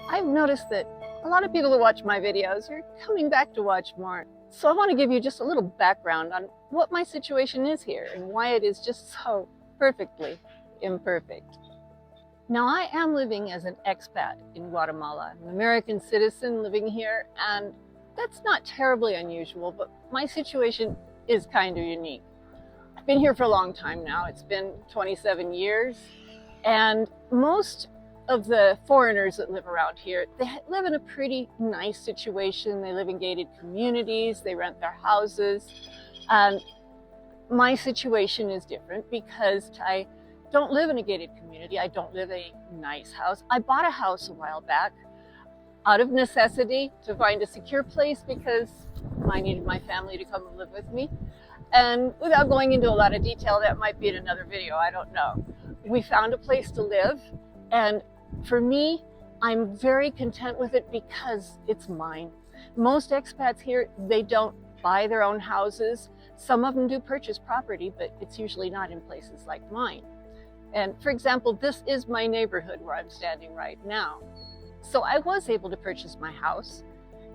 I've noticed that a lot of people who watch my videos are coming back to watch more. So I want to give you just a little background on what my situation is here and why it is just so perfectly imperfect. Now, I am living as an expat in Guatemala. I'm an American citizen living here, and that's not terribly unusual, but my situation is kind of unique. I've been here for a long time now. It's been 27 years, and most of the foreigners that live around here, they live in a pretty nice situation. They live in gated communities, they rent their houses. And my situation is different because I don't live in a gated community. I don't live in a nice house. I bought a house a while back out of necessity to find a secure place because I needed my family to come and live with me. And without going into a lot of detail, that might be in another video, I don't know. We found a place to live, and for me, I'm very content with it because it's mine. Most expats here, they don't buy their own houses. Some of them do purchase property, but it's usually not in places like mine. And for example, this is my neighborhood where I'm standing right now. So I was able to purchase my house,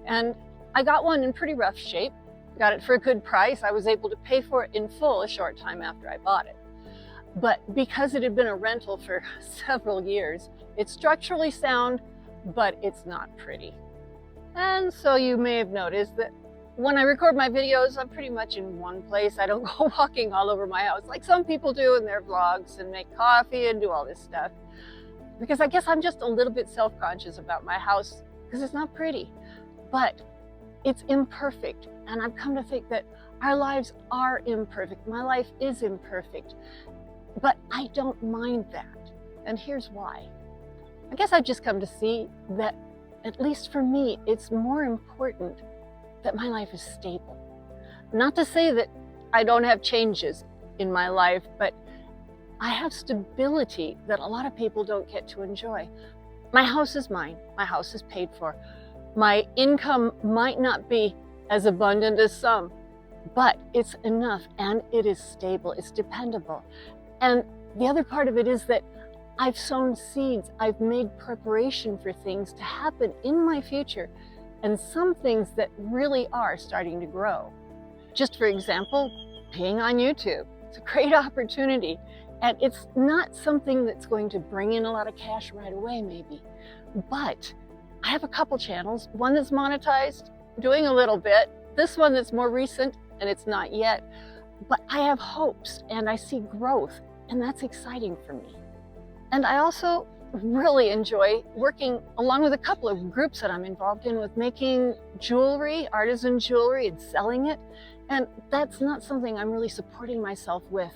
and I got one in pretty rough shape. Got it for a good price. I was able to pay for it in full a short time after I bought it. But because it had been a rental for several years, it's structurally sound, but it's not pretty. And so you may have noticed that when I record my videos, I'm pretty much in one place. I don't go walking all over my house like some people do in their vlogs and make coffee and do all this stuff. Because I guess I'm just a little bit self-conscious about my house because it's not pretty, but it's imperfect. And I've come to think that our lives are imperfect. My life is imperfect, but I don't mind that. And here's why. I guess I've just come to see that, at least for me, it's more important that my life is stable. Not to say that I don't have changes in my life, but I have stability that a lot of people don't get to enjoy. My house is mine. My house is paid for. My income might not be as abundant as some, but it's enough and it is stable. It's dependable. And the other part of it is that I've sown seeds. I've made preparation for things to happen in my future, and some things that really are starting to grow. Just for example, being on YouTube. It's a great opportunity, and it's not something that's going to bring in a lot of cash right away maybe, but I have a couple channels, one that's monetized, doing a little bit, this one that's more recent and it's not yet, but I have hopes and I see growth, and that's exciting for me. And I also really enjoy working along with a couple of groups that I'm involved in with making jewelry, artisan jewelry, and selling it. And that's not something I'm really supporting myself with,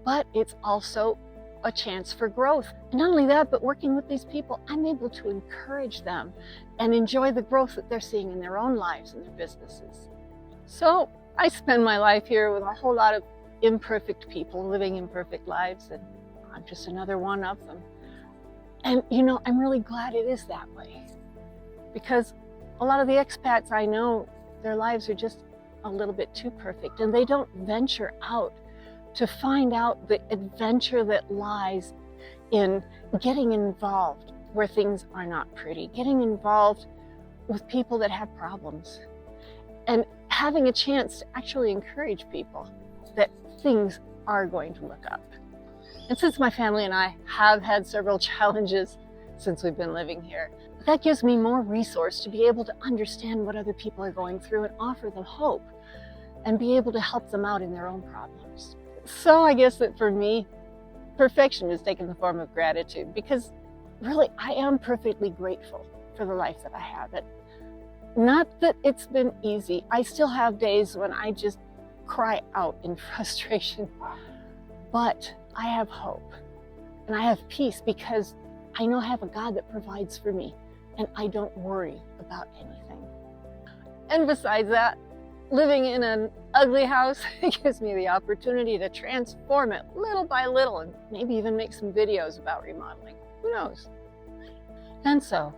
but it's also a chance for growth. And not only that, but working with these people, I'm able to encourage them and enjoy the growth that they're seeing in their own lives and their businesses. So I spend my life here with a whole lot of imperfect people living imperfect lives, and I'm just another one of them. And you know, I'm really glad it is that way, because a lot of the expats I know, their lives are just a little bit too perfect, and they don't venture out to find out the adventure that lies in getting involved where things are not pretty, getting involved with people that have problems, and having a chance to actually encourage people that things are going to look up. And since my family and I have had several challenges since we've been living here, that gives me more resource to be able to understand what other people are going through and offer them hope and be able to help them out in their own problems. So I guess that for me, perfection has taken the form of gratitude, because really I am perfectly grateful for the life that I have. Not that it's been easy. I still have days when I just cry out in frustration, but I have hope and I have peace because I know I have a God that provides for me, and I don't worry about anything. And besides that, living in an ugly house, it gives me the opportunity to transform it little by little and maybe even make some videos about remodeling. Who knows? And so,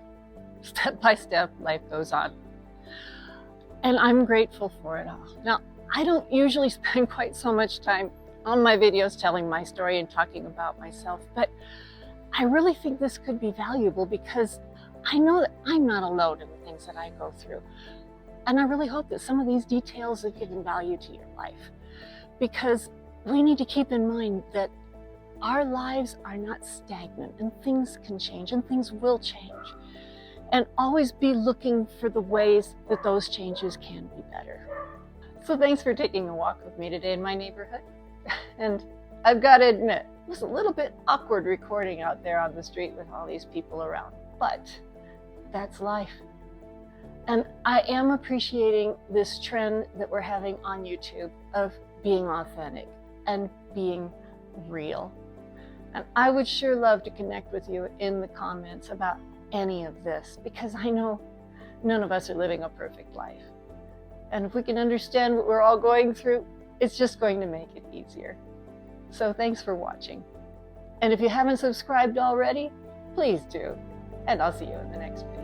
step by step, life goes on. And I'm grateful for it all. Now, I don't usually spend quite so much time on my videos telling my story and talking about myself, but I really think this could be valuable because I know that I'm not alone in the things that I go through. And I really hope that some of these details have given value to your life, because we need to keep in mind that our lives are not stagnant, and things can change, and things will change. And always be looking for the ways that those changes can be better. So thanks for taking a walk with me today in my neighborhood. And I've got to admit, it was a little bit awkward recording out there on the street with all these people around, but that's life. And I am appreciating this trend that we're having on YouTube of being authentic and being real. And I would sure love to connect with you in the comments about any of this, because I know none of us are living a perfect life. And if we can understand what we're all going through, it's just going to make it easier. So thanks for watching. And if you haven't subscribed already, please do. And I'll see you in the next video.